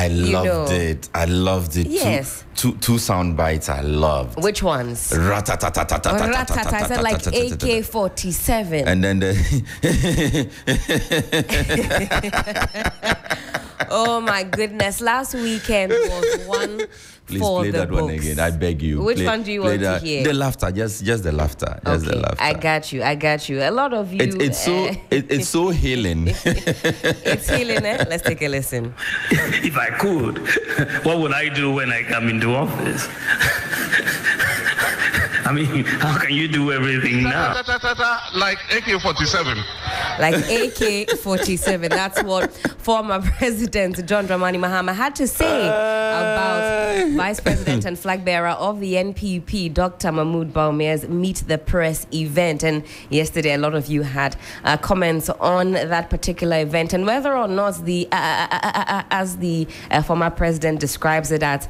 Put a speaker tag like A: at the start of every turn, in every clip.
A: loved it. I loved it.
B: Yes.
A: Two sound bites I loved.
B: Which ones?
A: Ratatata.
B: I said like AK-47.
A: And then
B: oh my goodness! Last weekend was one.
A: Please
B: for
A: play
B: the
A: that
B: books.
A: one again. I beg you.
B: Which one do you want to hear?
A: The laughter, just the laughter, just the laughter.
B: I got you. A lot of you.
A: It's so healing.
B: It's healing. Let's take a listen.
C: If I could, what would I do when I come into office? I mean, how can you do everything now?
D: Like AK-47.
B: Like AK-47. That's what former President John Dramani Mahama had to say about Vice President and flag bearer of the NPP, Dr. Mahmoud Bawumia's Meet the Press event. And yesterday, a lot of you had comments on that particular event and whether or not as the former president describes it as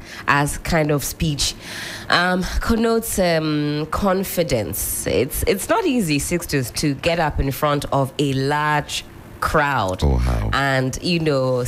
B: kind of speech, connotes confidence. It's not easy, Sixtus, to get up in front of a large crowd and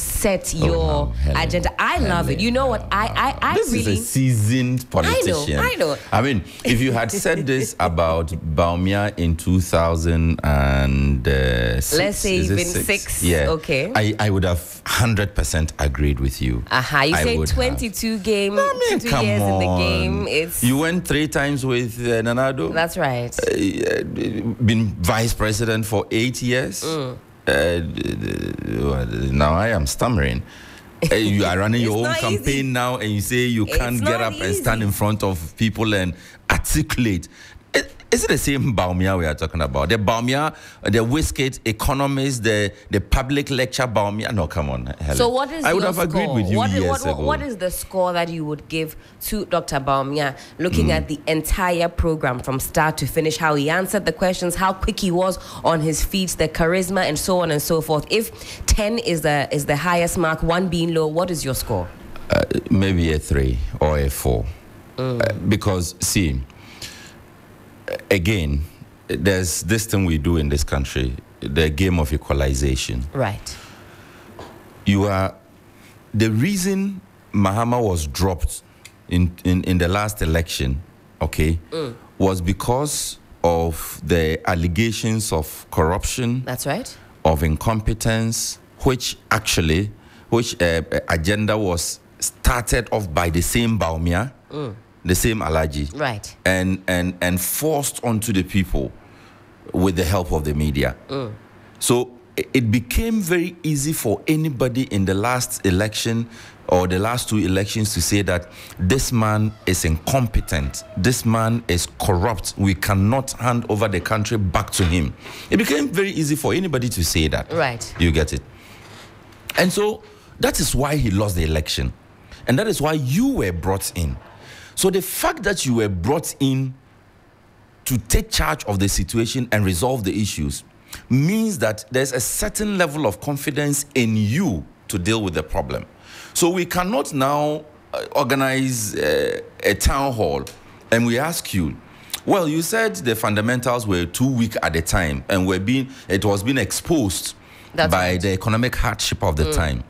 B: set your agenda. I love it. You know what? I
A: this
B: really
A: is a seasoned politician.
B: I know.
A: I mean, if you had said this about Bawumia in 2006,
B: let's say even 6.
A: Yeah.
B: Okay.
A: I would have 100% agreed with you.
B: You say 22 game, 22 years in the game.
A: You went 3 times with Nanado.
B: That's right.
A: Been vice president for 8 years. Now I am stammering. You are running your own campaign now, and you say you can't get up and stand in front of people and articulate. Is it the same Bawumia we are talking about? The Bawumia, the Wizkid economist, the public lecture Bawumia? No, come on, Helen.
B: So what is
A: I would
B: your
A: have agreed
B: score?
A: with you years ago.
B: What is the score that you would give to Dr. Bawumia, looking at the entire program from start to finish, how he answered the questions, how quick he was on his feet, the charisma, and so on and so forth? If 10 is the highest mark, 1 being low, what is your score?
A: Maybe a 3 or a 4. Because, see, again, there's this thing we do in this country, the game of equalization.
B: Right.
A: The reason Mahama was dropped in the last election, was because of the allegations of corruption.
B: That's right.
A: Of incompetence, which agenda was started off by the same Bawumia. The same Alaji,
B: right,
A: and forced onto the people with the help of the media. So it became very easy for anybody in the last election or the last 2 elections to say that this man is incompetent, this man is corrupt, we cannot hand over the country back to him. It became very easy for anybody to say that.
B: Right.
A: You get it? And so that is why he lost the election. And that is why you were brought in. So the fact that you were brought in to take charge of the situation and resolve the issues means that there's a certain level of confidence in you to deal with the problem. So we cannot now organize a town hall and we ask you, well, you said the fundamentals were too weak at the time and it was being exposed by the economic hardship of the time.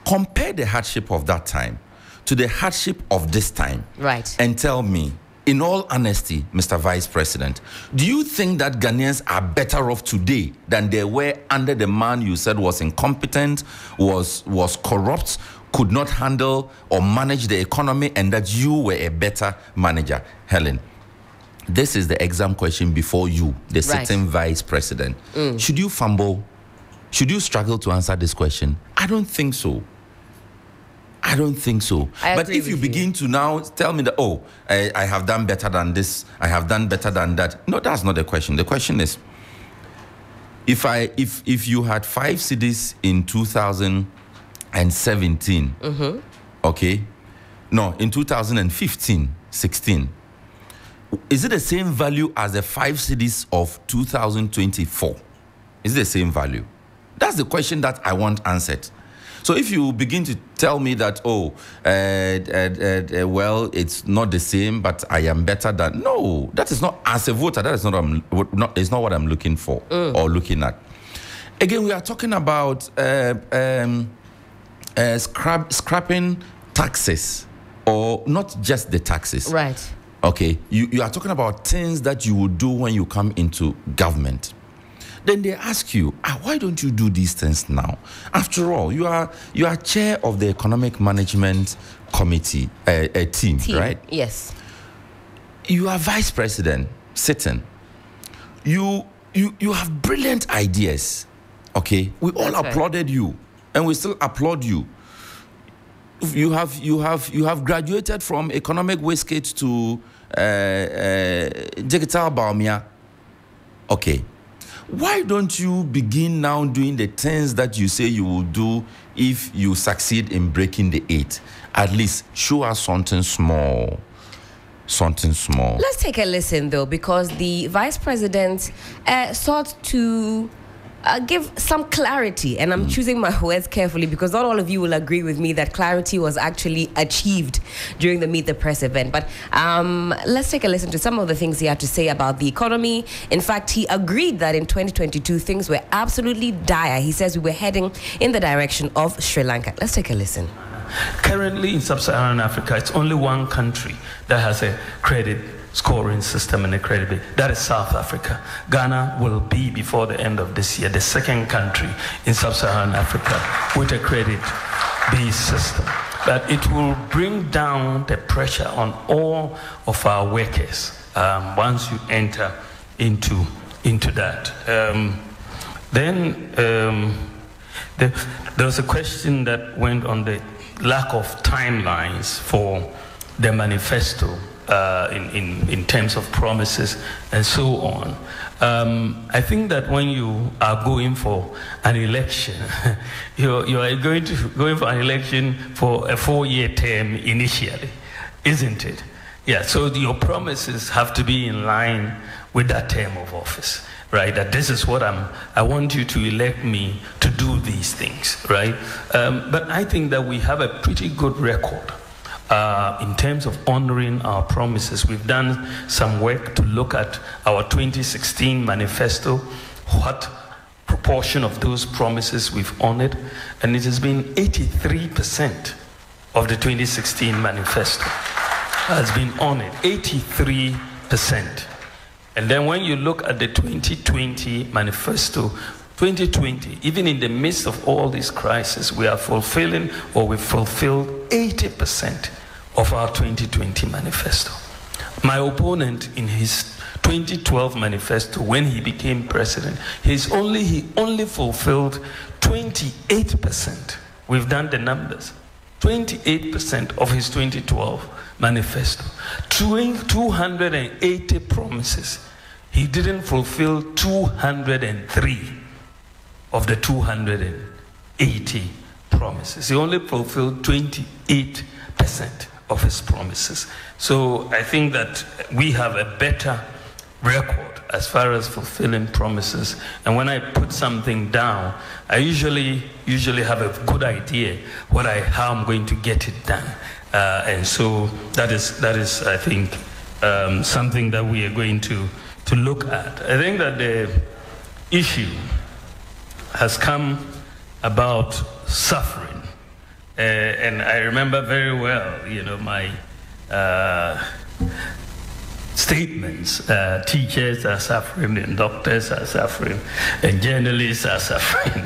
A: Compare the hardship of that time to the hardship of this time.
B: Right.
A: And tell me, in all honesty, Mr. Vice President, do you think that Ghanaians are better off today than they were under the man you said was incompetent, was corrupt, could not handle or manage the economy, and that you were a better manager? Helen, this is the exam question before you, the sitting Vice President. Should you fumble? Should you struggle to answer this question? I don't think so. But if you begin to now tell me that, I have done better than this, I have done better than that. No, that's not the question. The question is, if you had 5 cities in 2017, in 2015, 16, is it the same value as the 5 cities of 2024? Is it the same value? That's the question that I want answered. So if you begin to tell me that, well, it's not the same, but I am better than... No, that is not, as a voter, that is not what I'm looking for or looking at. Again, we are talking about scrapping taxes, or not just the taxes.
B: Right.
A: Okay, you are talking about things that you will do when you come into government. Then they ask you, why don't you do these things now? After all, you are chair of the Economic Management Committee team, right?
B: Yes.
A: You are vice president sitting. You have brilliant ideas. Okay, we all applauded you, and we still applaud you. You have graduated from economic wastegate to digital Baumia. Okay, why don't you begin now doing the things that you say you will do if you succeed in breaking the 8? At least show us something small. Something small.
B: Let's take a listen, though, because the vice president sought to give some clarity, and I'm choosing my words carefully because not all of you will agree with me that clarity was actually achieved during the Meet the Press event. But let's take a listen to some of the things he had to say about the economy. In fact, he agreed that in 2022 things were absolutely dire. He says we were heading in the direction of Sri Lanka. Let's take a listen.
C: Currently in sub-Saharan Africa, it's only one country that has a credit scoring system and a credit base. That is South Africa. Ghana will be, before the end of this year, the second country in sub-Saharan Africa with a credit-based system. But it will bring down the pressure on all of our workers once you enter into that. There was a question that went on the lack of timelines for the manifesto in terms of promises and so on. I think that when you are going for an election, you are going for an election for a 4-year term initially, isn't it? Yeah, so your promises have to be in line with that term of office. Right, that this is what I want you to elect me to do these things, right? But I think that we have a pretty good record in terms of honoring our promises. We've done some work to look at our 2016 manifesto, what proportion of those promises we've honored, and it has been 83% of the 2016 manifesto has been honored, 83%. And then when you look at the 2020 manifesto, 2020, even in the midst of all these crises, we are fulfilling, or we fulfilled 80% of our 2020 manifesto. My opponent in his 2012 manifesto, when he became president, he only fulfilled 28%. We've done the numbers. 28% of his 2012 manifesto. 280 promises. He didn't fulfill 203 of the 280 promises. He only fulfilled 28% of his promises. So I think that we have a better record as far as fulfilling promises. And when I put something down, I usually have a good idea how I'm going to get it done. And so that is I think something that we are going to look at. I think that the issue has come about suffering, and I remember very well, my statements. Teachers are suffering, and doctors are suffering, and journalists are suffering,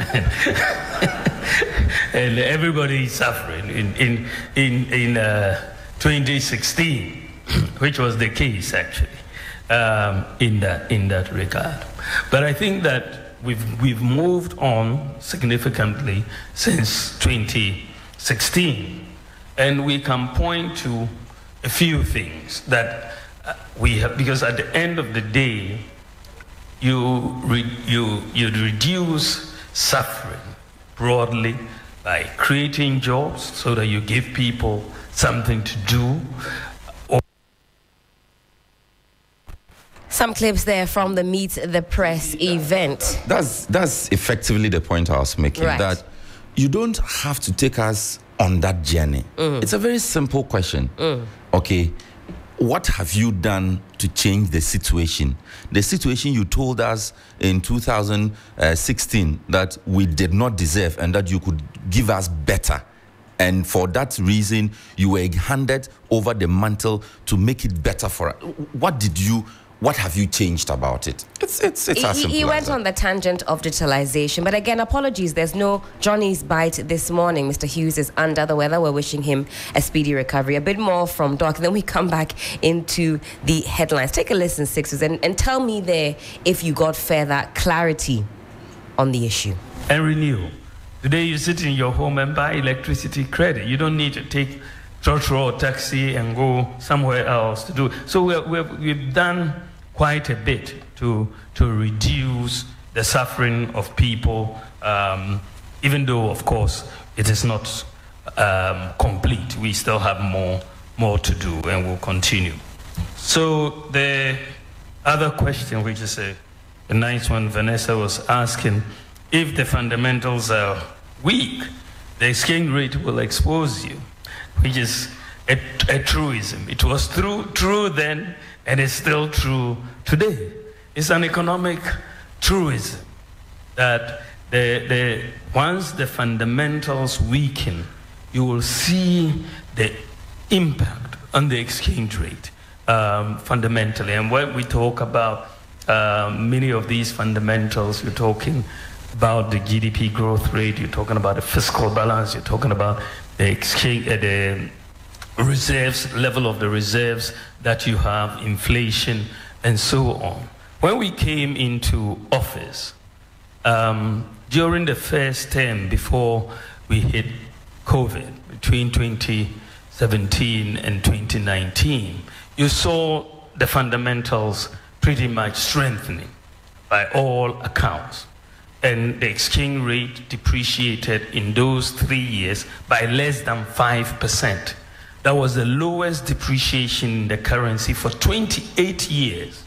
C: and everybody is suffering in 2016, which was the case actually in that regard. But I think that we've moved on significantly since 2016, and we can point to a few things that we have, because at the end of the day, you reduce suffering broadly by creating jobs so that you give people something to do.
B: Some clips there from the Meet the Press event.
A: That's effectively the point I was making,
B: right,
A: that you don't have to take us on that journey. It's a very simple question. Okay, what have you done to change the situation? The situation you told us in 2016 that we did not deserve and that you could give us better And for that reason, you were handed over the mantle to make it better for us. What have you changed about it? It's as simple
B: He went on the tangent of digitalization. But again, apologies, there's no Johnny's Bite this morning. Mr. Hughes is under the weather. We're wishing him a speedy recovery. A bit more from Doc, and then we come back into the headlines. Take a listen, Sixtus, and tell me there if you got further clarity on the issue.
C: And renew. Today you sit in your home and buy electricity credit. You don't need to take trotro or taxi and go somewhere else to do it. So we've done quite a bit to reduce the suffering of people, even though, of course, it is not complete. We still have more to do, and we'll continue. So the other question, which is a nice one, Vanessa was asking, if the fundamentals are weak, the exchange rate will expose you, which is a truism. It was true then, and it's still true today. It's an economic truism that once the fundamentals weaken, you will see the impact on the exchange rate fundamentally. And when we talk about many of these fundamentals, you're talking about the GDP growth rate, you're talking about the fiscal balance, you're talking about the exchange, the reserves, level of the reserves that you have, inflation, and so on. When we came into office, during the first term before we hit COVID, between 2017 and 2019, you saw the fundamentals pretty much strengthening by all accounts. And the exchange rate depreciated in those 3 years by less than 5%. That was the lowest depreciation in the currency for 28 years.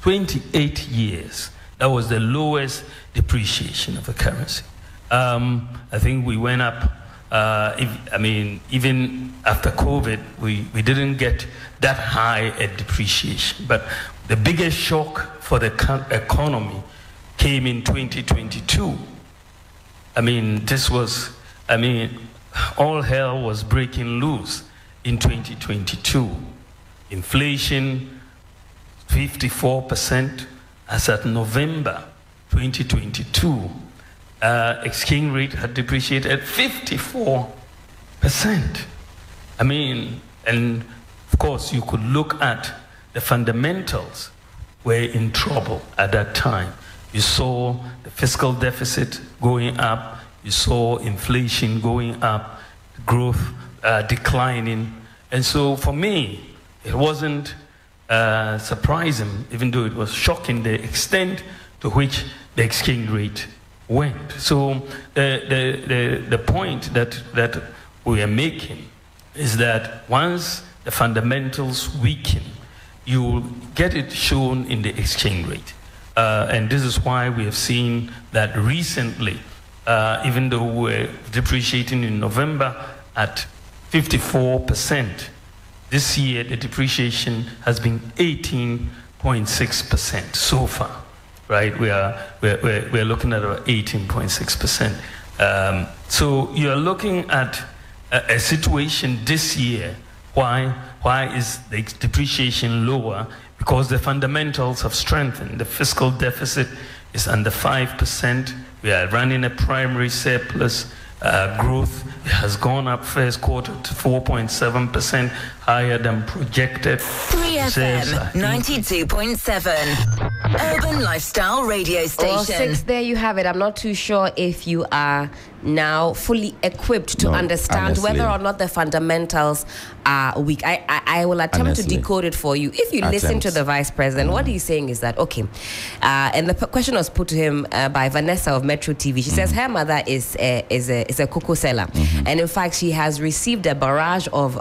C: 28 years. That was the lowest depreciation of the currency. I think we went up, even after COVID, we didn't get that high a depreciation. But the biggest shock for the economy came in 2022. All hell was breaking loose in 2022. Inflation, 54% as at November 2022. Exchange rate had depreciated at 54%. And of course, you could look at the fundamentals were in trouble at that time. You saw the fiscal deficit going up, you saw inflation going up, growth declining. And so for me, it wasn't surprising, even though it was shocking, the extent to which the exchange rate went. So the point that we are making is that once the fundamentals weaken, you will get it shown in the exchange rate. And this is why we have seen that recently, even though we're depreciating in November at 54%, this year the depreciation has been 18.6% so far, right? We're looking at about 18.6%. So you're looking at a situation this year. Why is the depreciation lower? Because the fundamentals have strengthened. The fiscal deficit is under 5%. We are running a primary surplus. Growth has gone up first quarter to 4.7%, higher than projected.
E: 3FM 92.7, Urban Lifestyle Radio Station.
B: Well, Six, there you have it. I'm not too sure if you are now fully equipped to understand
A: honestly,
B: whether or not the fundamentals are weak. I will attempt to decode it for you. If you listen to the Vice President, what he's saying is that, okay, and the question was put to him by Vanessa of Metro TV. She says her mother is a cocoa seller. And in fact, she has received a barrage of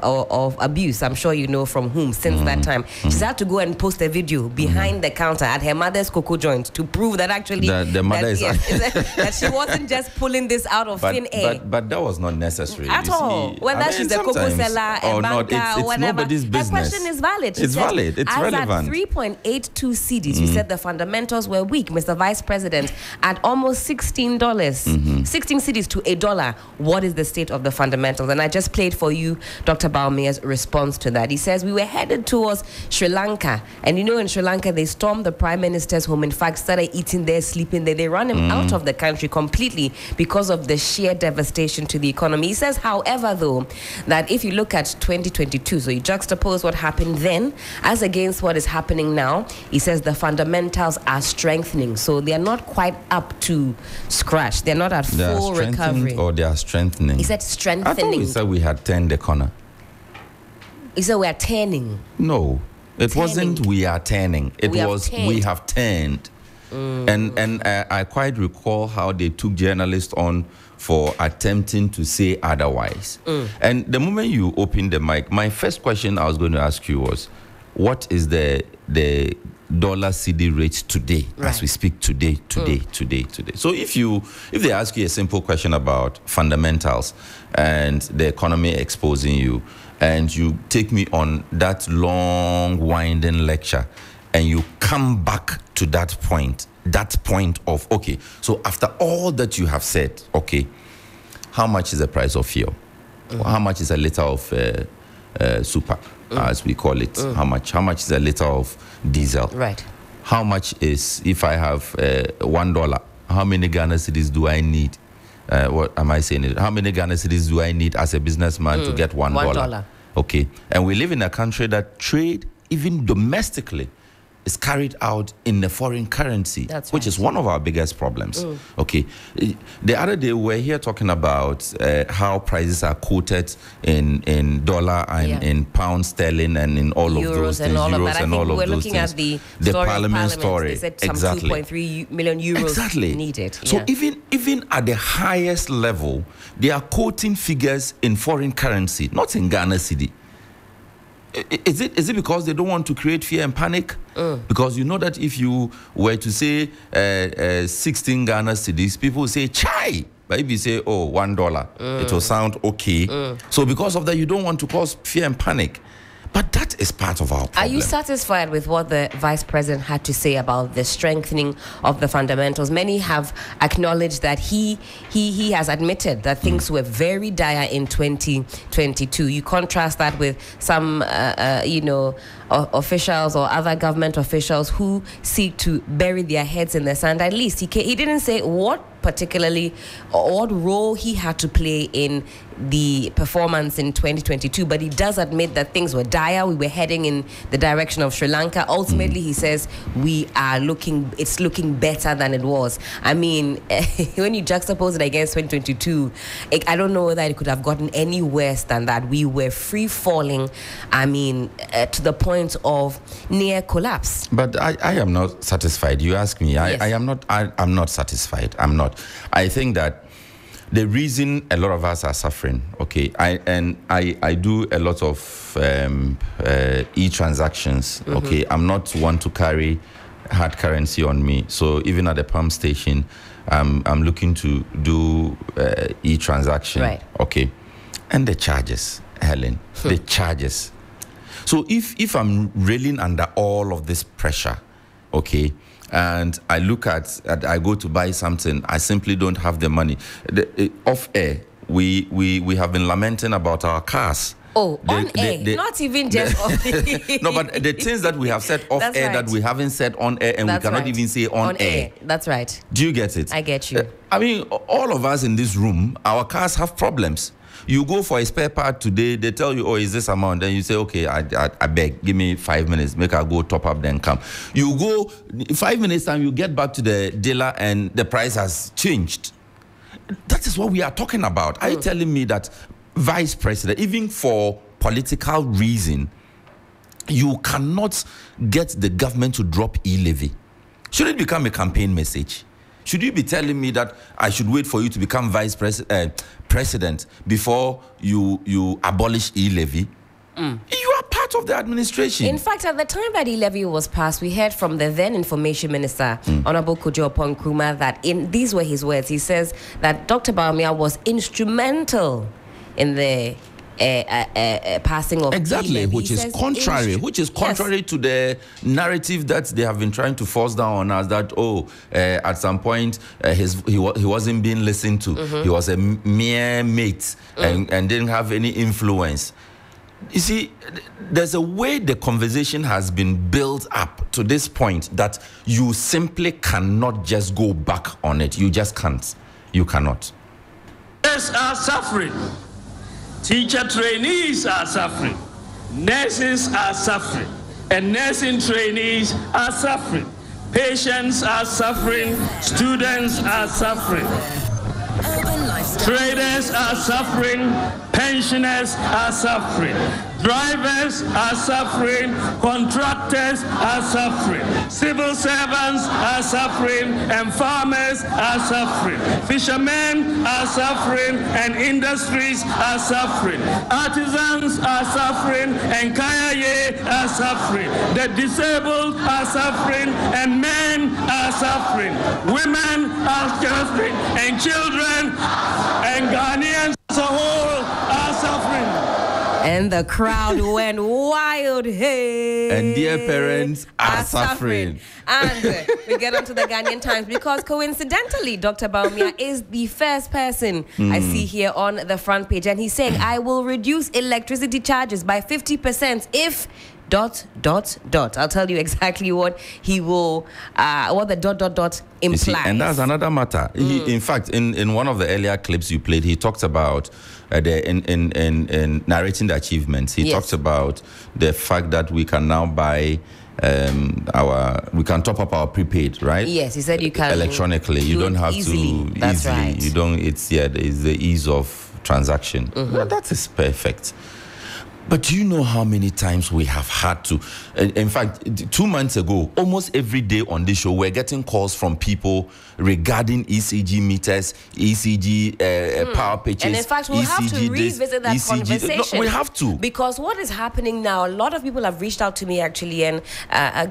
B: abuse, I'm sure you know from whom, since that time. She's had to go and post a video behind the counter at her mother's cocoa joint to prove that actually
A: the mother
B: that she wasn't just pulling this out of of thin air.
A: But that was not necessary.
B: At all. Whether she's a cocoa seller, a banker, or whatever.
A: Nobody's business.
B: Her question is valid.
A: It's valid. It's relevant.
B: At 3.82 cedis, you said the fundamentals were weak, Mr. Vice President. At almost $16, 16 cedis to $1, what is the state of the fundamentals? And I just played for you Dr. Baumea's response to that. He says, we were headed towards Sri Lanka. And you know, in Sri Lanka, they stormed the Prime Minister's home. In fact, started eating there, sleeping there. They run him out of the country completely because of the sheer devastation to the economy. He says, however, though, that if you look at 2022, so you juxtapose what happened then as against what is happening now, he says the fundamentals are strengthening. So they are not quite up to scratch. They're not at full recovery.
A: Or they are strengthening.
B: He said strengthening.
A: I thought he said we had turned the corner.
B: He said we are turning.
A: No, it
B: Turning.
A: Wasn't we are turning. It was we have turned. And I quite recall how they took journalists on for attempting to say otherwise. And the moment you opened the mic, my first question I was going to ask you was, what is the dollar CD rate today, as we speak today? So if they ask you a simple question about fundamentals and the economy exposing you, and you take me on that long winding lecture, and you come back to that point of, okay, so after all that you have said, okay, how much is the price of fuel? How much is a liter of super, as we call it? How much is a liter of diesel?
B: Right.
A: How much is, if I have $1, how many Ghana cedis do I need? What am I saying? How many Ghana cedis do I need as a businessman to get $1? Okay. And we live in a country that trade, even domestically, is carried out in the foreign currency, which is one of our biggest problems. Okay. The other day, we were here talking about how prices are quoted in dollar and in pound sterling and in all
B: euros
A: of those things.
B: And all
A: euros
B: of that.
A: and all of
B: we're
A: those
B: looking
A: things.
B: at the
A: Parliament story.
B: They said some 2.3 million euros needed.
A: So even at the highest level, they are quoting figures in foreign currency, not in Ghana cedi. Is it because they don't want to create fear and panic? Because you know that if you were to say 16 Ghana cedis, people will say, chai! But if you say, oh, $1, it will sound okay. So because of that, you don't want to cause fear and panic. But that is part of our problem.
B: Are you satisfied with what the Vice President had to say about the strengthening of the fundamentals? Many have acknowledged that he has admitted that things were very dire in 2022. You contrast that with some, officials or other government officials who seek to bury their heads in the sand. At least he didn't say what particularly or what role he had to play in the performance in 2022, but he does admit that things were dire. We were heading in the direction of Sri Lanka. Ultimately, he says it's looking better than it was. I mean, when you juxtapose it against 2022, I don't know that it could have gotten any worse than that. We were free falling, to the point of near collapse.
A: But I am not satisfied. You ask me. Yes. I'm not satisfied. I'm not. I think that the reason a lot of us are suffering, okay, I do a lot of e-transactions, okay. I'm not one to carry hard currency on me. So even at the pump station, I'm looking to do e-transaction,
B: right.
A: Okay. And the charges, Helen, the charges. So if I'm reeling under all of this pressure, okay, and I look at I go to buy something, I simply don't have the money. Off air, we have been lamenting about our cars.
B: Oh, on air, not even just off air.
A: No, but the things that we have said off air that we haven't said on air, and we cannot even say on air.
B: That's right.
A: Do you get it?
B: I get you.
A: All of us in this room, our cars have problems. You go for a spare part today, they tell you, oh, is this amount? Then you say, okay, I beg, give me 5 minutes, make I go top up, then come. You go 5 minutes time, you get back to the dealer and the price has changed. That is what we are talking about. Are you telling me that, Vice President, even for political reason, you cannot get the government to drop e-levy? Should it become a campaign message? Should you be telling me that I should wait for you to become president before you abolish e-levy? You are part part of the administration.
B: In fact, at the time that the levy was passed, we heard from the then Information Minister, Honorable Kojo Oppong-Nkrumah, that these were his words. He says that Dr. Bawumia was instrumental in the passing of
A: exactly, which is contrary to the narrative that they have been trying to force down on us, that at some point he wasn't being listened to. He was a mere mate and didn't have any influence. You see, there's a way the conversation has been built up to this point that you simply cannot just go back on it. You just can't. You cannot.
C: Nurses are suffering. Teacher trainees are suffering. Nurses are suffering. And nursing trainees are suffering. Patients are suffering. Students are suffering. Traders are suffering. Pensioners are suffering. Drivers are suffering. Contractors are suffering. Civil servants are suffering. And farmers are suffering. Fishermen are suffering. And industries are suffering. Artisans are suffering. And kayaye are suffering. The disabled are suffering. And men are suffering. Women are suffering. And children and Ghanaians as a whole are suffering.
B: And the crowd went wild. Hey.
A: And dear parents are suffering.
B: And we get onto the Ghanaian Times because coincidentally, Dr. Bawumia is the first person I see here on the front page. And he's saying, I will reduce electricity charges by 50% if... ... I'll tell you exactly what he will, what the ... implies.
A: See, and that's another matter. In fact, in one of the earlier clips you played, he talked about in narrating the achievements. He talked about the fact that we can now buy we can top up our prepaid, right?
B: Yes, he said you can
A: electronically. You don't have
B: easily.
A: to
B: That's
A: easily.
B: Right.
A: You don't. It's the ease of transaction. Well, that is perfect. But do you know how many times we have had to? In fact, 2 months ago, almost every day on this show, we're getting calls from people regarding ECG meters, ECG power pitches.
B: And in fact, we'll have to revisit that conversation.
A: No, we have to.
B: Because what is happening now, a lot of people have reached out to me actually, and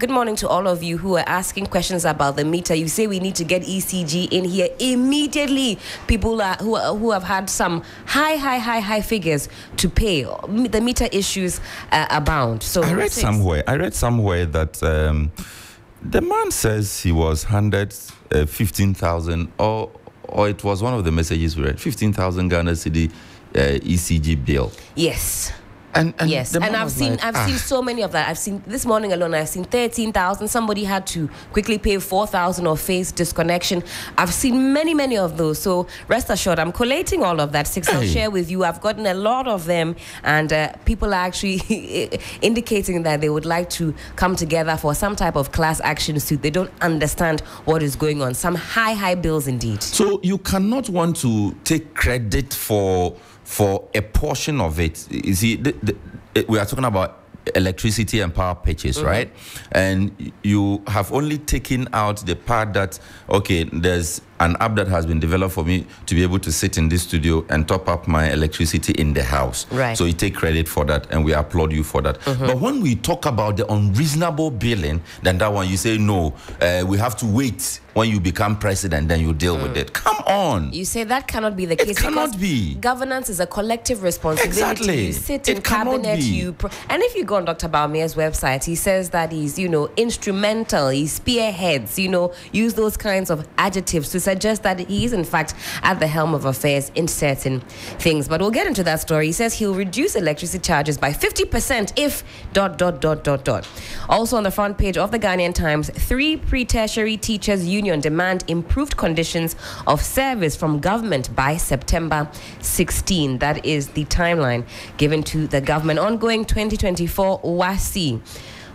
B: good morning to all of you who are asking questions about the meter. You say we need to get ECG in here immediately. People who have had some high figures to pay. The meter issues abound. So
A: I read somewhere that the man says he was handed 15,000 or it was one of the messages we read, 15,000 Ghana cedi ECG bill.
B: Yes.
A: And
B: yes, and I've seen so many of that. I've seen this morning alone. I've seen 13,000. Somebody had to quickly pay 4,000 or face disconnection. I've seen many of those. So rest assured, I'm collating all of that. I'll share with you. I've gotten a lot of them, and people are actually indicating that they would like to come together for some type of class action suit. They don't understand what is going on. Some high bills indeed.
A: So you cannot want to take credit for a portion of it. You see, we are talking about electricity and power pitches, right? And you have only taken out the part that, okay, there's an app that has been developed for me to be able to sit in this studio and top up my electricity in the house.
B: Right.
A: So you take credit for that, and we applaud you for that. But when we talk about the unreasonable billing, then that one you say, no, we have to wait. When you become president, then you deal with it. Come on.
B: You say that cannot be the case.
A: It cannot be.
B: Governance is a collective responsibility.
A: Exactly.
B: You sit in cabinet. And if you go on Dr. Bawumia's website, he says that he's, instrumental. He spearheads. Use those kinds of adjectives to suggest that he is in fact at the helm of affairs in certain things. But we'll get into that story. He says he'll reduce electricity charges by 50% if ... Also on the front page of the Ghanaian Times, 3 pre-tertiary teachers union demand improved conditions of service from government by September 16. That is the timeline given to the government. Ongoing 2024 WASI.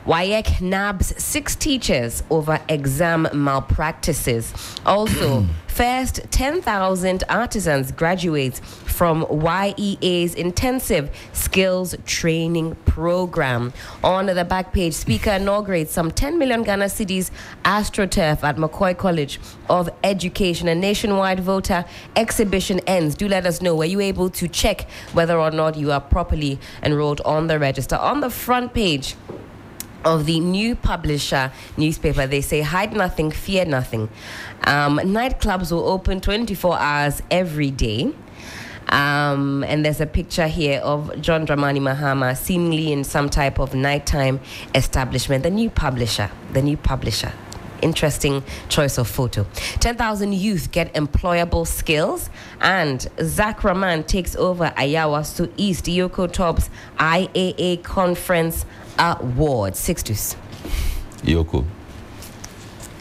B: WAEC nabs 6 teachers over exam malpractices. Also, first 10,000 artisans graduate from YEA's intensive skills training program. On the back page, Speaker inaugurates some 10 million Ghana cedis AstroTurf at McCoy College of Education. A nationwide voter exhibition ends. Do let us know. Were you able to check whether or not you are properly enrolled on the register? On the front page of the New Publisher newspaper, they say, hide nothing, fear nothing. Nightclubs will open 24 hours every day. And there's a picture here of John Dramani Mahama seemingly in some type of nighttime establishment. The New Publisher. Interesting choice of photo. 10,000 youth get employable skills, and Zach Rahman takes over Ayawa to East Yoko Tops IAA Conference Award. Sixtus.
A: Yoko.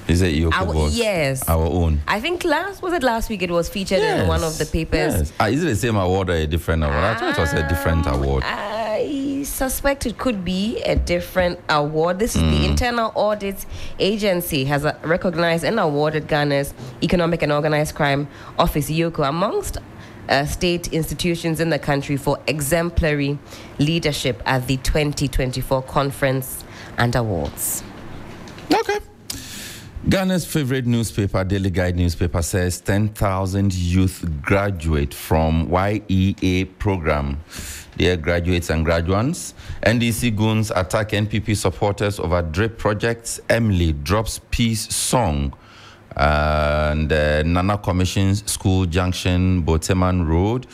A: Is it Yoko Boss?
B: Yes.
A: Our own.
B: I think last week it was featured in one of the papers.
A: Yes. Is it the same award or a different award? I thought it was a different award.
B: I suspect it could be a different award. This is the Internal Audit Agency has recognized and awarded Ghana's Economic and Organized Crime Office, Yoko, amongst state institutions in the country for exemplary leadership at the 2024 conference and awards.
A: Okay. Ghana's favorite newspaper, Daily Guide newspaper, says 10,000 youth graduate from YEA program. Dear graduates and graduates, NDC goons attack NPP supporters over drip projects. Emily drops peace song. And Nana commissions School Junction, Boteman Road,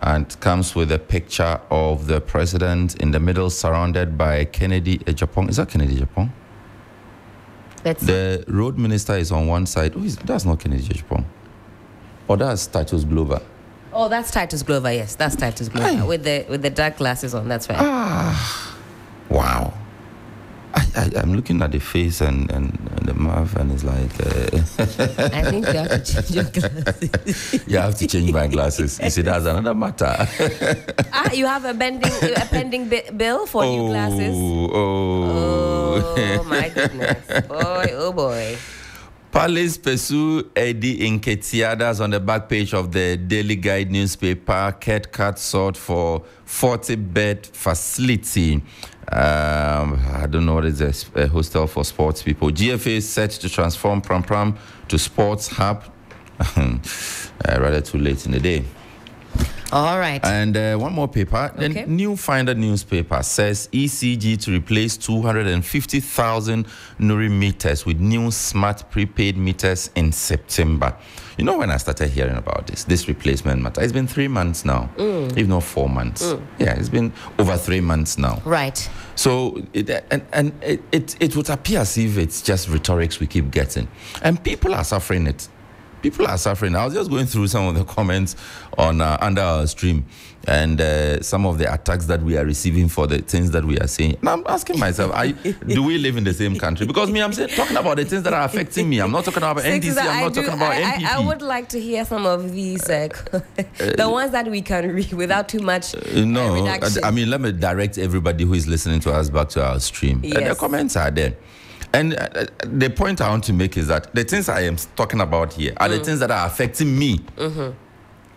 A: and comes with a picture of the president in the middle, surrounded by Kennedy Japan. Is that Kennedy Japan? The road minister is on one side. That's not Kennedy Japan. Or that's Titus Glover.
B: Oh, that's Titus Glover. Yes, that's Titus Glover with the dark glasses on. That's right.
A: Wow. I'm looking at the face and the mouth, and it's like.
B: I think you have to change your glasses.
A: You have to change my glasses. You see, that's another matter.
B: You have a pending bill for new glasses. Oh my goodness, boy.
A: Palace pursue Eddie Nketiah on the back page of the Daily Guide newspaper. Cat sought for 40-bed facility. I don't know what is a hostel for sports people. GFA is set to transform Pram Pram to sports hub. Rather too late in the day.
B: All right.
A: And one more paper.
B: Okay.
A: The New Finder newspaper says ECG to replace 250,000 Nuri meters with new smart prepaid meters in September. You know, when I started hearing about this replacement matter, it's been 3 months now, if not 4 months. Yeah, it's been over 3 months now.
B: Right.
A: So it would appear as if it's just rhetorics we keep getting, and people are suffering it. People are suffering. I was just going through some of the comments on under our stream, and some of the attacks that we are receiving for the things that we are saying. And I'm asking myself, do we live in the same country? Because I'm talking about the things that are affecting me. I'm not talking about NDC. I'm not talking about NPP.
B: I would like to hear some of these, the ones that we can read without too much redaction.
A: I mean, let me direct everybody who is listening to us back to our stream.
B: Yes.
A: The comments are there. And the point I want to make is that the things I am talking about here are the things that are affecting me.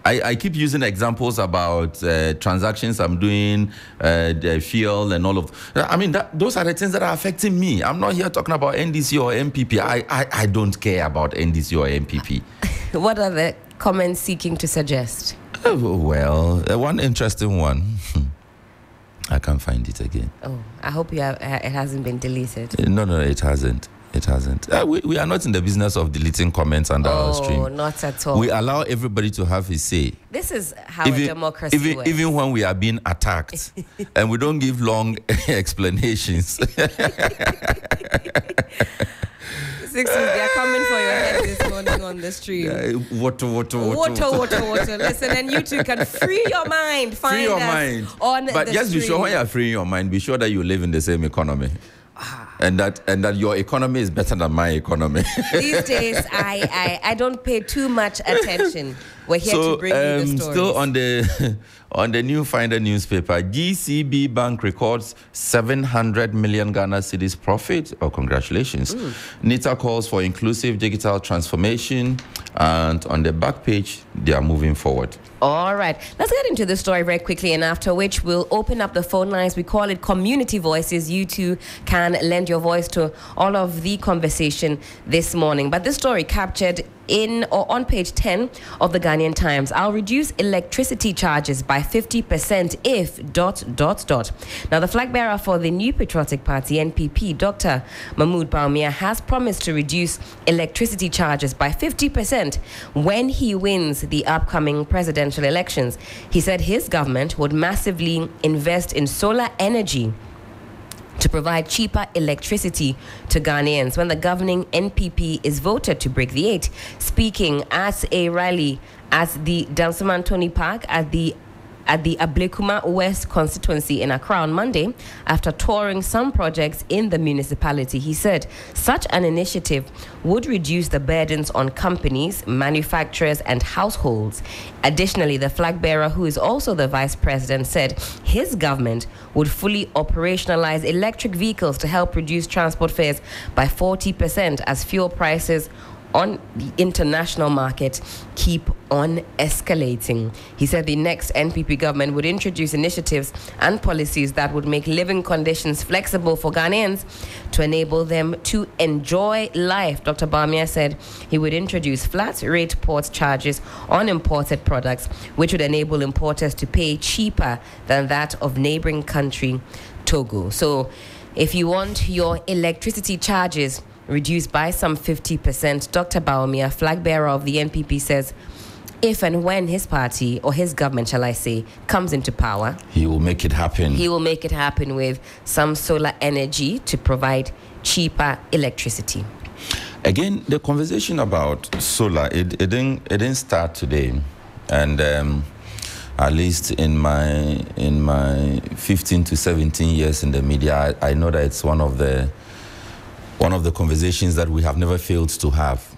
A: I keep using examples about transactions I'm doing, the fuel and all of. I mean, those are the things that are affecting me. I'm not here talking about NDC or MPP. I don't care about NDC or MPP.
B: What are the comments seeking to suggest?
A: Well, one interesting one. I can't find it again.
B: Oh, I hope it hasn't been deleted.
A: No, it hasn't. It hasn't. We are not in the business of deleting comments under our stream.
B: Oh, not at all.
A: We allow everybody to have his say.
B: This is how a democracy works.
A: Even when we are being attacked, and we don't give long explanations.
B: Sixtus, they are coming for your head this morning on the stream.
A: Water.
B: Listen, and you too can free your mind.
A: Free your mind. But just be sure when you are freeing your mind, be sure that you live in the same economy. And that your economy is better than my economy.
B: These days, I don't pay too much attention We're here to bring you the stories.
A: Still on the on the New Finder newspaper, GCB Bank records 700 million Ghana cedis profit. Oh, congratulations. NITA calls for inclusive digital transformation. And on the back page, they are moving forward.
B: All right. Let's get into the story very quickly, and after which we'll open up the phone lines. We call it Community Voices. You too can lend your voice to all of the conversation this morning. But this story captured in or on page 10 of the Ghanaian Times. I'll reduce electricity charges by 50% if ... Now, the flag bearer for the New Patriotic Party, NPP, Dr. Mahmoud Bawumia, has promised to reduce electricity charges by 50% when he wins the upcoming presidential elections. He said his government would massively invest in solar energy to provide cheaper electricity to Ghanaians when the governing NPP is voted to break the 8. Speaking at a rally at the Dansoman Tony Park at the Ablekuma West constituency in Accra on Monday, after touring some projects in the municipality, he said such an initiative would reduce the burdens on companies, manufacturers, and households. Additionally, the flag bearer, who is also the vice president, said his government would fully operationalize electric vehicles to help reduce transport fares by 40% as fuel prices on the international market keep on escalating. He said the next NPP government would introduce initiatives and policies that would make living conditions flexible for Ghanaians to enable them to enjoy life. Dr. Bawumia said he would introduce flat rate port charges on imported products, which would enable importers to pay cheaper than that of neighboring country Togo. So if you want your electricity charges reduced by some 50%, Dr. Bawumia, flag bearer of the NPP, says if and when his party, or his government, shall I say, comes into power,
A: he will make it happen. He
B: will make it happen with some solar energy to provide cheaper electricity.
A: Again, the conversation about solar, it didn't start today. And at least in my 15 to 17 years in the media, I know that it's one of the conversations that we have never failed to have,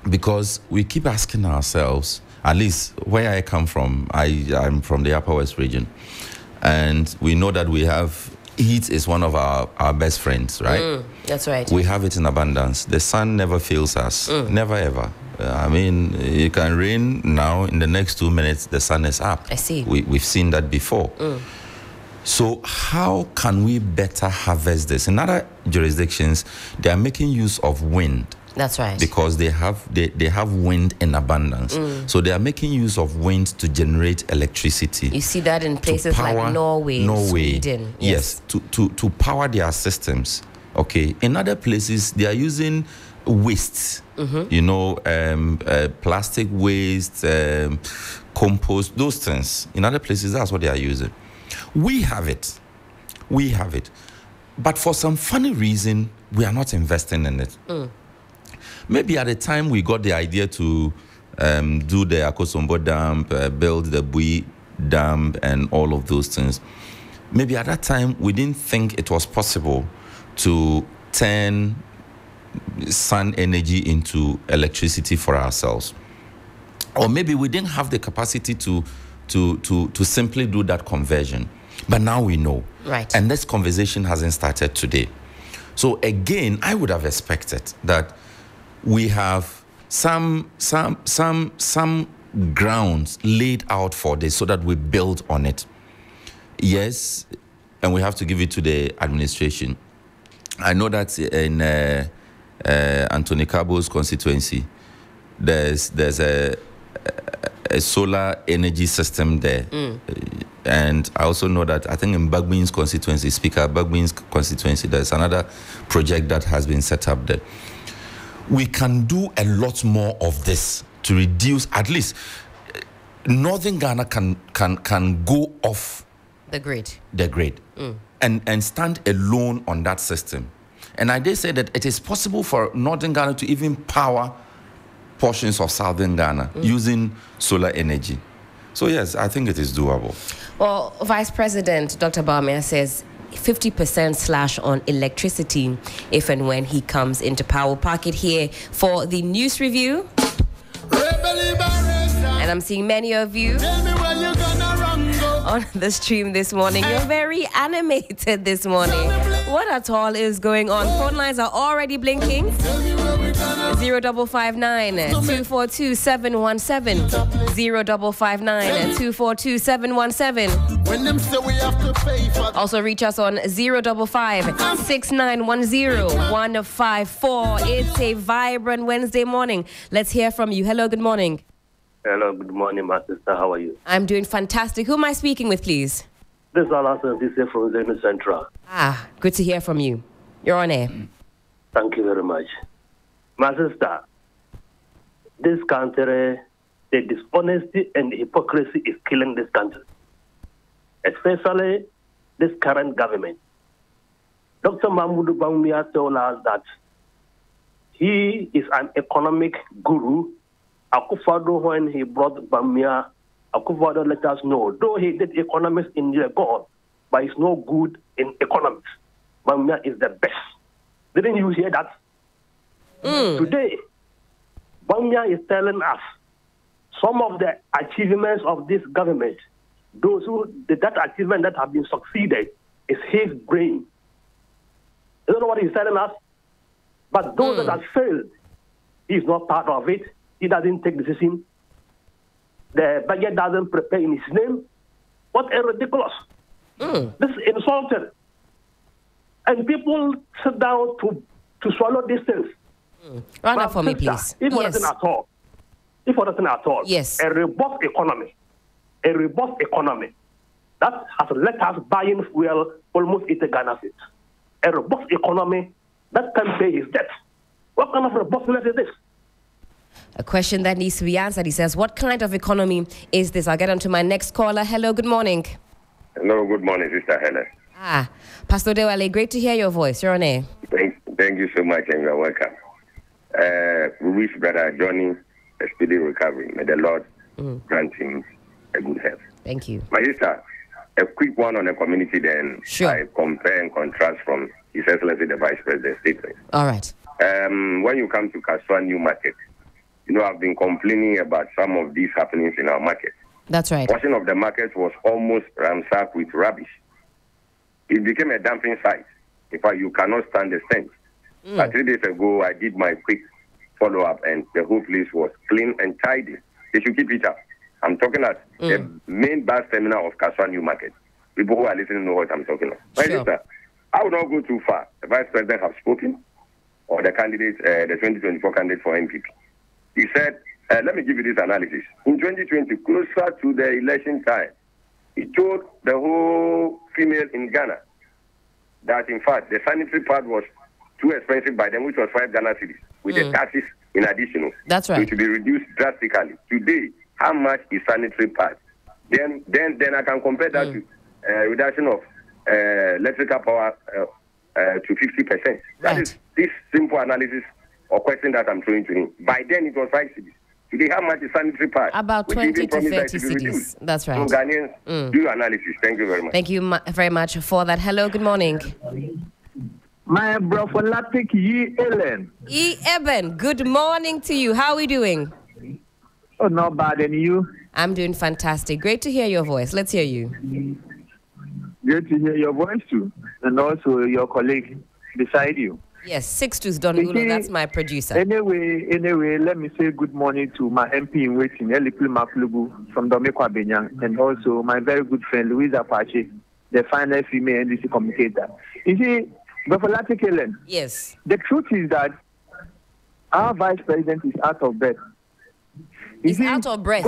A: because we keep asking ourselves, at least where I come from, I'm from the Upper West region, and we know that we have heat is one of our best friends, right?
B: That's right.
A: We have it in abundance. The sun never fails us, never ever. I mean, it can rain now, in the next 2 minutes, the sun is up.
B: I see.
A: We've seen that before. So how can we better harvest this? In other jurisdictions, they are making use of wind.
B: That's right.
A: Because they have wind in abundance. So they are making use of wind to generate electricity.
B: You see that in places like Norway, Sweden.
A: Yes, to power their systems. Okay. In other places, they are using waste. Plastic waste, compost, those things. In other places, that's what they are using. We have it. But for some funny reason, we are not investing in it. Maybe at the time we got the idea to do the Akosombo Dam, build the Bui Dam, and all of those things. Maybe at that time we didn't think it was possible to turn sun energy into electricity for ourselves. Or maybe we didn't have the capacity to simply do that conversion. But now we know.
B: Right. And
A: this conversation hasn't started today. So again, I would have expected that we have some grounds laid out for this so that we build on it. Yes, and we have to give it to the administration. I know that in Anthony Kabo's constituency, there's a solar energy system there. And I also know that, I think in Bagbin's constituency, Speaker Bagbin's constituency, there's another project that has been set up there. We can do a lot more of this to reduce, at least Northern Ghana can go off
B: the grid.
A: And stand alone on that system. And I did say that it is possible for Northern Ghana to even power portions of Southern Ghana using solar energy. So yes, I think it is doable.
B: Well, Vice President Dr. Bawumia says 50% slash on electricity if and when he comes into power. Park it here for the news review. And I'm seeing many of you on the stream this morning. You're very animated this morning. What at all is going on? Phone lines are already blinking. 0559 242 717. 0559 242 717. Also reach us on 055 6910 154. It's a vibrant Wednesday morning. Let's hear from you. Hello, good morning.
F: Hello, good morning, my sister. How are you?
B: I'm doing fantastic. Who am I speaking with, please?
F: This is Alasan Sise from Zenu Central.
B: Good to hear from you. You're on air.
F: Thank you very much. My sister, this country, the dishonesty and hypocrisy is killing this country, especially this current government. Dr. Mahmoud Bawumia told us that he is an economic guru. Akufo-Addo, when he brought Bawumia, Akufo-Addo let us know, though he did economics in Legon, but he's no good in economics. Bawumia is the best. Didn't you hear that? Today, Bawumia is telling us some of the achievements of this government. Those who did that achievement that have been succeeded is his brain. You don't know what he's telling us? But those that have failed, he's not part of it. He doesn't take decision. The budget doesn't prepare in his name. What a ridiculous. This is insulting. And people sit down to swallow this thing.
B: Run up for me, please.
F: If nothing at all.
B: Yes.
F: A robust economy that has let us buy in fuel almost 80 Ghana cedis. A robust economy that can pay his debt. What kind of robustness is this?
B: A question that needs to be answered. He says, what kind of economy is this? I'll get on to my next caller. Hello, good morning.
G: Hello, good morning, Sister Helen.
B: Pastor Dewale, great to hear your voice. You're on air.
G: Thank you so much, and you're welcome. We wish Brother Johnny a speedy recovery. May the Lord grant him a good health.
B: Thank you.
G: My sister, a quick one on the community, then I compare and contrast from His Excellency the Vice President's statement.
B: All right.
G: When you come to Kaswa New Market, I've been complaining about some of these happenings in our market.
B: That's right.
G: Portion of the market was almost ransacked with rubbish. It became a dumping site. In fact, you cannot stand the stench. But 3 days ago, I did my quick follow-up, and the whole place was clean and tidy. They should keep it up. I'm talking at the main bus terminal of Kaswa New Market. People who are listening know what I'm talking about. My sister, I will not go too far. The Vice President has spoken, or the candidate, the 2024 candidate for MPP. He said, let me give you this analysis. In 2020, closer to the election time, he told the whole female in Ghana that, in fact, the sanitary pad was too expensive by them, which was 5 Ghana cedis, with the taxes in addition.
B: That's right.
G: So it will be reduced drastically. Today, how much is sanitary pad? Then I can compare that to reduction of electrical power to 50%. That is this simple analysis or question that I'm throwing to him. By then, it was 5 cedis. Today, how much is sanitary pad?
B: About 20 to 30 cedis. That's right.
G: So Ghanaians, do your analysis. Thank you very much.
B: Thank you very much for that. Hello, good morning.
H: My prophylactic Helen.
B: Eben, good morning to you. How are we doing?
H: Oh, not bad. And you?
B: I'm doing fantastic. Great to hear your voice. Let's hear you.
H: Great to hear your voice too. And also your colleague beside you.
B: Yes, Sixtus Don Ullo, that's my producer.
H: Anyway, let me say good morning to my MP in waiting, Elikuli Maklugu from Domekwa Benyang, and also my very good friend Louisa Apache, the final female NDC communicator. You see, Prophylactic Helen.
B: Yes.
H: The truth is that our vice president is out of bed.
B: He's out of breath.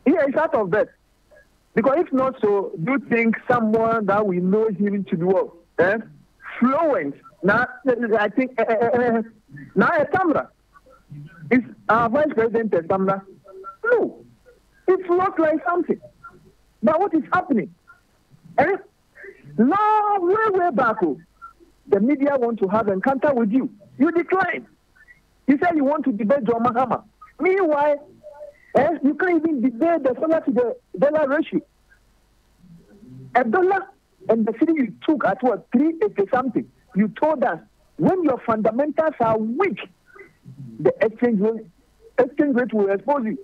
H: He's out of bed. Because if not so, do you think someone that we know him to do fluent? Now, I think now a camera. Is our vice president a camera? No. It looks like something. But what is happening? Now, way back, the media want to have an encounter with you. You decline. You said you want to debate John Mahama. Meanwhile, you can't even debate the dollar to the dollar ratio. $1 and the city you took at what, 380 something. You told us when your fundamentals are weak, the exchange rate will expose you.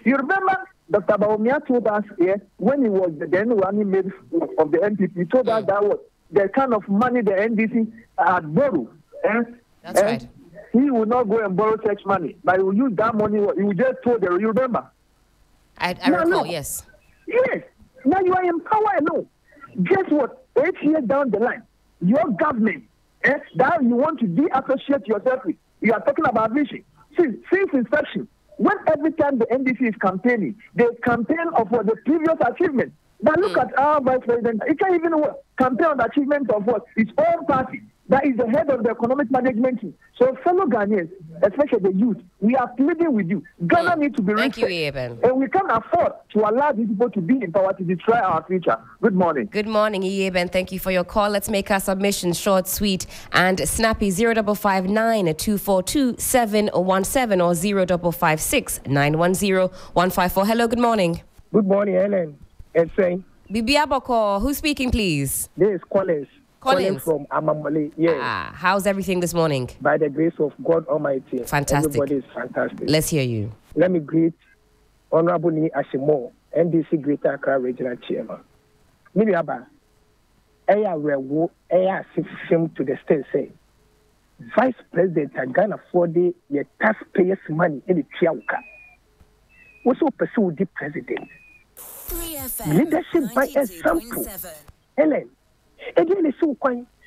H: You remember Dr. Bawumia told us here when he was the then running mate of the NPP, he told us that was the kind of money the NDC had borrowed.
B: That's right.
H: He will not go and borrow such money, but he will use that money. He will just told them. You remember?
B: I recall, yes.
H: Yes. Now you are in power alone. Guess what? 8 years down the line, your government, that you want to de-associate yourself with, you are talking about vision. Since inception, when every time the NDC is campaigning, they campaign of what the previous achievement. But look at our vice president. He can't even campaign on the achievement of what? His own party. That is the head of the economic management team. So fellow Ghanaians, especially the youth, we are pleading with you. Ghana needs to be
B: Thank you,
H: respected.
B: Eben.
H: And we can't afford to allow these people to be in power to destroy our future. Good morning.
B: Good morning, Eben. Thank you for your call. Let's make our submission short, sweet, and snappy. 0559 242 717 or 0556 910 154. Hello, good morning.
I: Good morning, Helen. It's saying.
B: Bibi Aboko, who's speaking, please?
I: This is Collins.
B: Collins
I: from Amamale. Yes.
B: How's everything this morning?
I: By the grace of God Almighty.
B: Fantastic.
I: Everybody is fantastic.
B: Let's hear you.
I: Let me greet Honorable Ni Ashimo, NDC Greater Accra Regional Chairman. Miriaba, Eya Rewo, Eya Sifim to the state say, Vice President Ghana for the taxpayers' money in the Chiauka. Also pursue the president. Leadership by example. Helen. Again,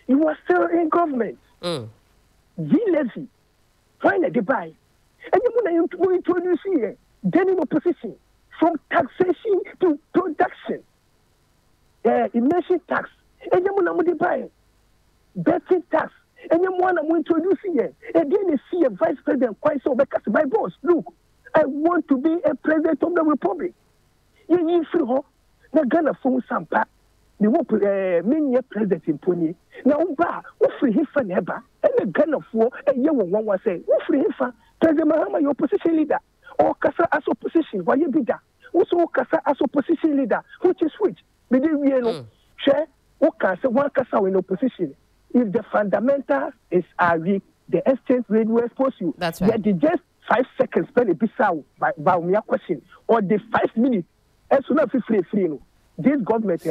I: you are still in government. Lazy. Find a buy. And you want to introduce here, then in opposition, from taxation to production. Emission tax. And you want to buy. Betting tax. And you want to introduce here. And then you see a vice president quite so because my boss, look, I want to be a president of the republic. You need free ho. Na Ghana phone sampa. The many president in Pony. Now, who free him for never? And the Ghana for a young one was saying, who free him for President Mahama, your opposition leader, or Kasa as opposition, why you be that? Also, Kasa as opposition leader, which is which? We didn't really share what Kasa, one Kasa in opposition. If the fundamental is weak, the exchange rate will expose you.
B: That's right.
H: Yet just 5 seconds, spend a bisau by my question, or the 5 minutes, as soon as free. This government,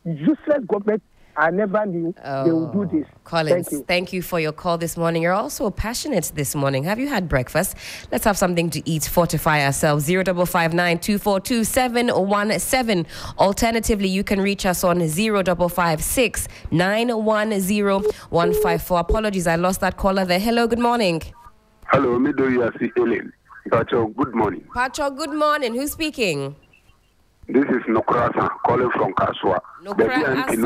H: useless government, I never knew they would do this.
B: Collins, thank you for your call this morning. You're also passionate this morning. Have you had breakfast? Let's have something to eat, fortify ourselves. 0559 242 717. Alternatively, you can reach us on 0556 910 154. Apologies, I lost that caller there. Hello, good morning.
J: Hello, Midori Helen. Pacho, good morning.
B: Pacho, good morning. Who's speaking?
J: This is Nokrasa calling from Kaswa.
B: Nokrasa.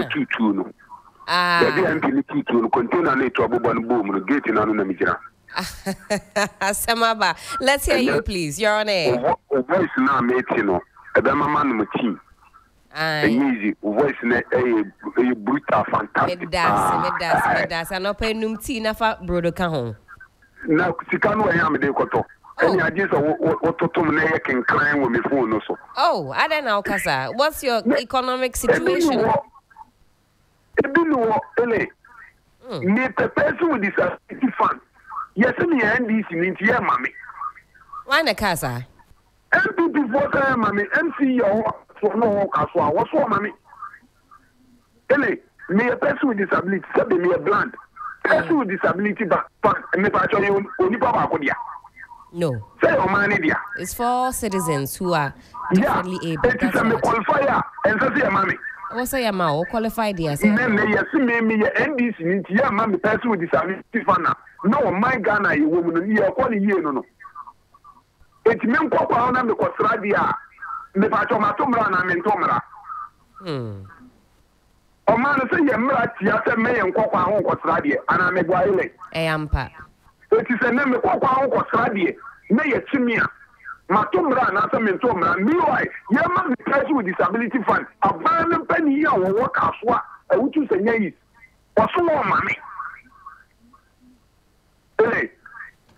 B: Samaba, let's hear you, please. You're on air.
J: Voice now, mate, you know. Voice a brutal, fantastic.
B: Medas. I'm not paying numtina for Brodo Cajon.
J: Now, Sikano, I am a decoto. And I just what to can climb with me phone also.
B: Oh, I don't know, Kasa. What's your economic situation?
J: Me the person with disability fund. Yes, me and this in here, mommy.
B: Why not, Kasa?
J: MPP for mommy, MCO for no Kaswa. What's for mommy? Me a person with disability, said me a blunt. Person with disability, but me patch you only Papa Kodia.
B: No.
J: It's
B: for citizens who are definitely able.
J: It is a qualifier and say mommy.
B: What's a yama qualified yes?
J: Then yes, me NDC in here, mommy person with disability fund. No, my Ghana, you woman, you are calling you no. It means Papa on the Costradia, the Patomatumra and Tomra. O man say Yamrat, Yasa May and Copa on Costradia, and I'm a guile.
B: Ampa.
J: It is a name of Copa on Costradia. May a chimia. Matumra and Asamintomra. Meanwhile, Yaman the person with disability fund. A van penny or work as what I would choose a yes. Or so money. Hey,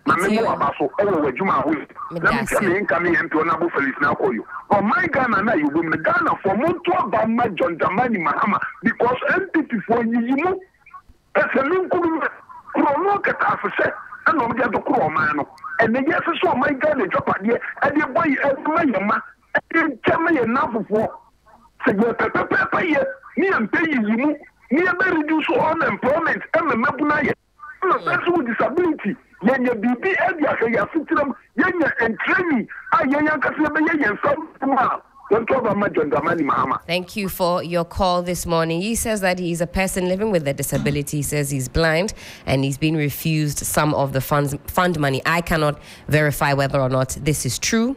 J: Mamma Basso, over Juma Will. Let me come in coming into another Feliz now for you. For my Ghana, you will Ghana for Montua Bama John Damani Mahama because MPP for you. As a new promote at and no get to call man. And the yes, so my God, the job idea, and the boy, and my and tell me enough for. Say, me and pay you, me and reduce unemployment, and the Mabunaya. Person with disability, Yanya BB, and Yakayam, Yanya and training, Ayaka and some.
B: Thank you for your call this morning. He says that he's a person living with a disability. He says he's blind and he's been refused some of the fund money. I cannot verify whether or not this is true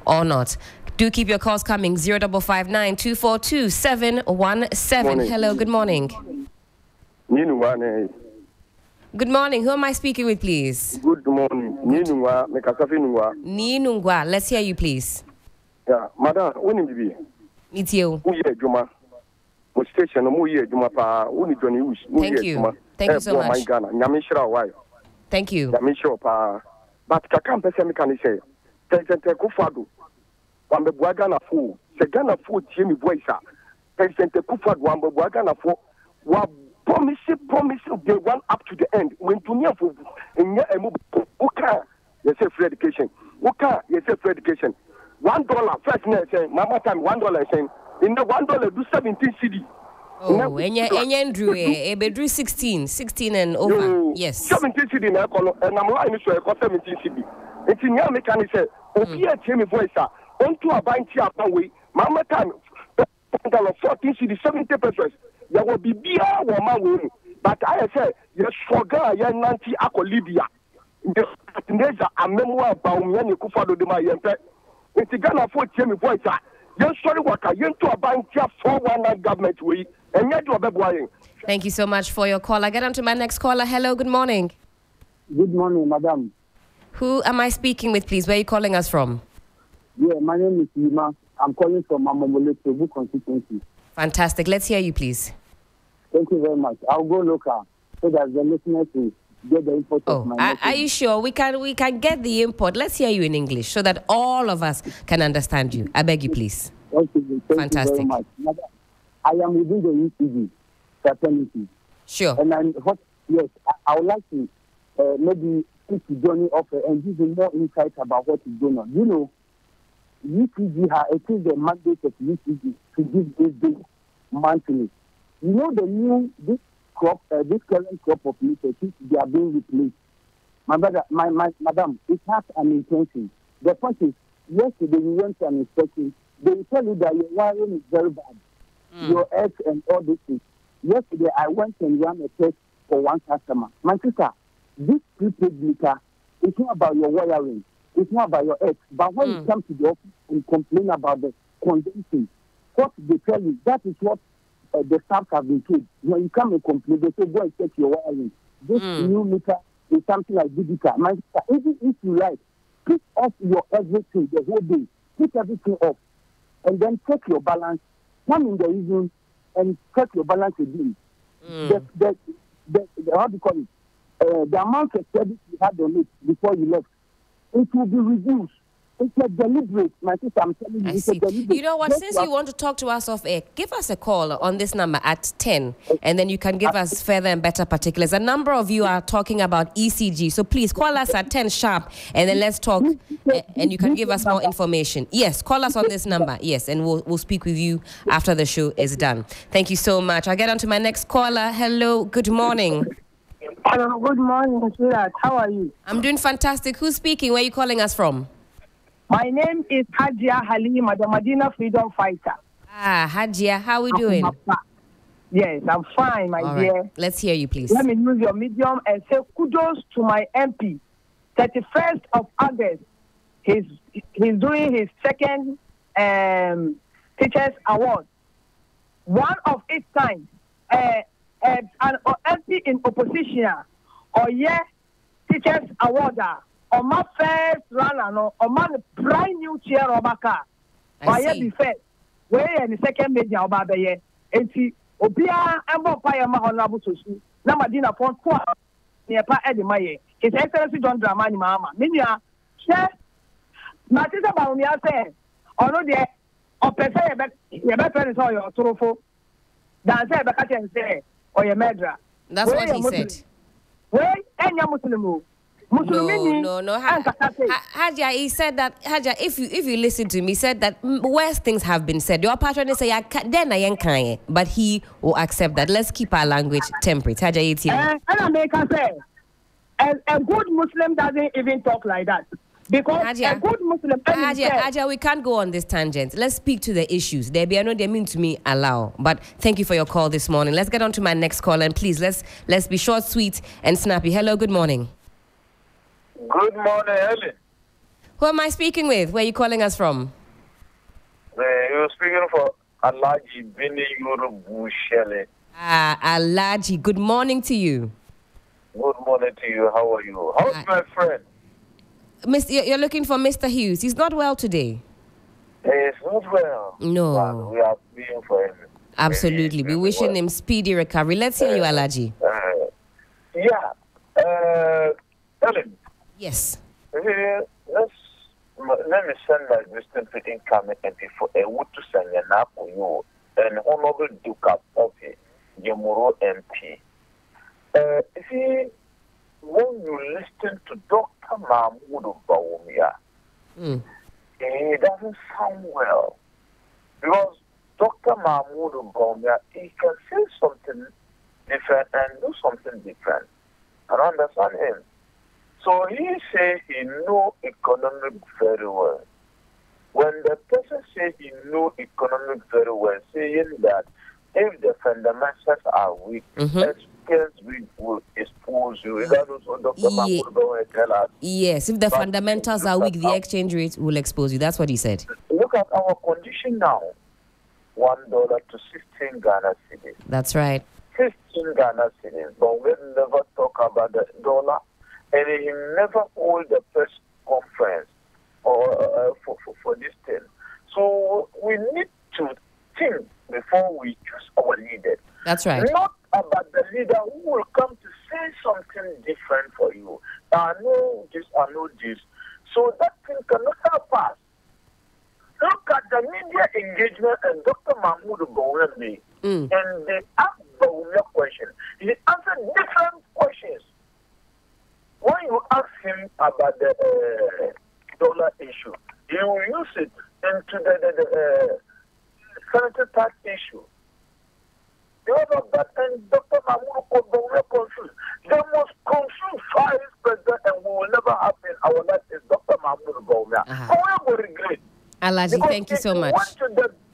B: or not. Do keep your calls coming. 0559 242 717. Hello, good morning. Good morning. Who am I speaking with, please?
K: Good morning.
B: Ninungwa. Let's hear you, please.
K: Yeah, madam, when you be?
B: It's you.
K: Juma. Station, Juma,
B: Thank you. Thank you so much. Thank you.
K: But Kakam Pesamican say, President Kufadu, one the Buagana fool, the Ghana fool, Jimmy Voicer, President Kufadu, one the Buagana fool, what promise they one up to the end. When to near for in your Uka, you say free education. Uka, you say free education. $1 first net saying, Mama time $1 saying, in the $1 do 17 CD.
B: Oh, and Drew 16 and over. Yes.
K: 17 CD and I'm lying to a 17 CD. It's in your mechanic say, Opia Timmy voice, on to a bind here away. Mama time 14 CD, 70 pesos. There will be beer or man. But I say, yes, forgot your Nancy Ako Libya. There's a memoir about me and Kufado de my it's Ghana for Timmy voice. You're sorry, worker. You're to a bank here 419 government way, and yet you're buying.
B: Thank you so much for your call. I get on to my next caller. Hello, good morning.
L: Good morning, madam.
B: Who am I speaking with, please? Where are you calling us from?
L: Yeah, my name is Yima. I'm calling from Mamamole Tebu constituency.
B: Fantastic. Let's hear you, please.
L: Thank you very much. I'll go local so that the listeners will get the import of my message.
B: Are you sure? We can get the import. Let's hear you in English so that all of us can understand you. I beg you, please.
L: Thank you
B: Fantastic.
L: Very much. Madam, I am within the UCD fraternity.
B: Sure.
L: And I would like to maybe speak to Johnny Offer and give him more insight about what is going on. You know, UCG, it is the mandate of UCG to give this big monthly. You know this current crop of leadership, they are being replaced. My brother, madam, it has an intention. The point is, yesterday we went to an inspection. They tell you that your wiring is very bad. Your eggs and all these things. Yesterday I went and ran a test for one customer. My sister, this prepaid meter is not about your wiring. It's not about your eggs. But when you come to the office and complain about the condensing, what they tell you, that is what the staff have been told. When you come and complain, they say, go and check your wiring. This new meter is something like digital. My sister, even if you like, pick off your everything the whole day. Pick everything off. And then check your balance. Come in the evening and check your balance again. How do you call it? The amount of credit you had on it before you left, it will be reduced. It's a deliberate. My sister, I'm telling you, it's a deliberate.
B: You know what? Since you want to talk to us off air, give us a call on this number at 10, and then you can give us further and better particulars. A number of you are talking about ECG, so please call us at 10 sharp, and then let's talk, and you can give us more information. Yes, call us on this number. Yes, and we'll speak with you after the show is done. Thank you so much. I'll get on to my next caller. Hello, good morning.
M: Hello, good morning, sweetheart. How are you?
B: I'm doing fantastic. Who's speaking? Where are you calling us from?
M: My name is Hajia Halima, the Medina Freedom Fighter.
B: Hajia, how are we doing?
M: Yes, I'm fine, my dear.
B: Right. Let's hear you, please.
M: Let me use your medium and say kudos to my MP. 31st of August, he's doing his second Teachers Award. One of its kind, an MP in opposition, or Teachers Award. On my first runner, no, on my brand new chair of a car. Why be first? Where and the second major of a year. And see, Obia and Bopaya Mahonabu Susu, Namadina Font, near Pa Eddie Maye. His Excellency John Dramani Mama. Minia, Chef, Matisa Baumia said, although there, or per se, your best friend is all your trofo. Dance a Bacati and say, or your medra.
B: That's what he said.
M: Where and your Muslim.
B: No. Haja, he said that. Haja, if you listen to me, he said that worse things have been said. Your patron is say then I ain't, but he will accept that. Let's keep our language temperate. Haja, it's here.
M: And I make her say, a good Muslim doesn't even talk like that. Because a good Muslim.
B: Haja, we can't go on this tangent. Let's speak to the issues. They mean to me allow. But thank you for your call this morning. Let's get on to my next call, and please let's be short, sweet, and snappy. Hello, good morning.
N: Good morning, Helen.
B: Who am I speaking with? Where are you calling us from?
N: You're speaking for Alaji Bini Yorubu Shele.
B: Alaji, good morning to you.
N: Good morning to you. How are you? How's my friend?
B: You're looking for Mr. Hughes. He's not well today.
N: He's not well.
B: No.
N: But we are praying for him.
B: Absolutely. We're wishing him speedy recovery. Let's hear you, Alaji.
N: Helen.
B: Yes.
N: Let me send my wisdom to incoming MP for a wood to send an app for you, an honorable Duke of Yamuro MP. See, when you listen to Dr. Mahmoud Bawumia, it doesn't sound well. Because Dr. Mahmoud Bawumia, he can say something different and do something different. I don't understand him. So he says he know economic very well. When the person says he know economic very well, saying that if the fundamentals are weak, experience will expose you. Is that also Dr. Mahmoud Bawumia tell us?
B: Yes, if the fundamentals are weak, the exchange rate will expose you. That's what he said.
N: Look at our condition now. $1 to 16 Ghana cedis.
B: That's right.
N: 16 Ghana cedis. But we never talk about the dollar. And he never hold the press conference for this thing. So we need to think before we choose our leader.
B: That's right.
N: Not about the leader who will come to say something different for you. I know this, I know this. So that thing cannot help us. Look at the media engagement and Dr. Mahmoud Bawumia and they ask Bawumia questions. He answered different questions. When you ask him about the dollar issue, he will use it into the sanitary tax issue. Because of that, and Dr. Mahmoud Bawumia confused. The most confused vice president, and we will never have in our life is Dr. Mahmoud Bawumia. Bawumia will regret.
B: Alaji, thank you so much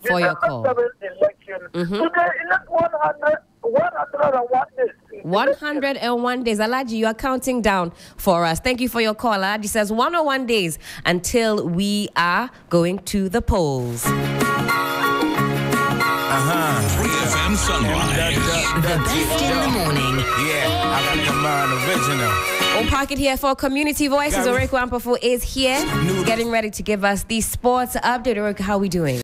B: for your call.
N: Election, today, elect 101 days.
B: 101 days. Alaji, you are counting down for us. Thank you for your call. Alaji says 101 days until we are going to the polls.
E: 3 FM Sunrise. The best in the morning.
A: Yeah, African Man original.
B: On Park It here for Community Voices. Appiah-Ampofo is here, getting ready to give us the sports update. How are we doing?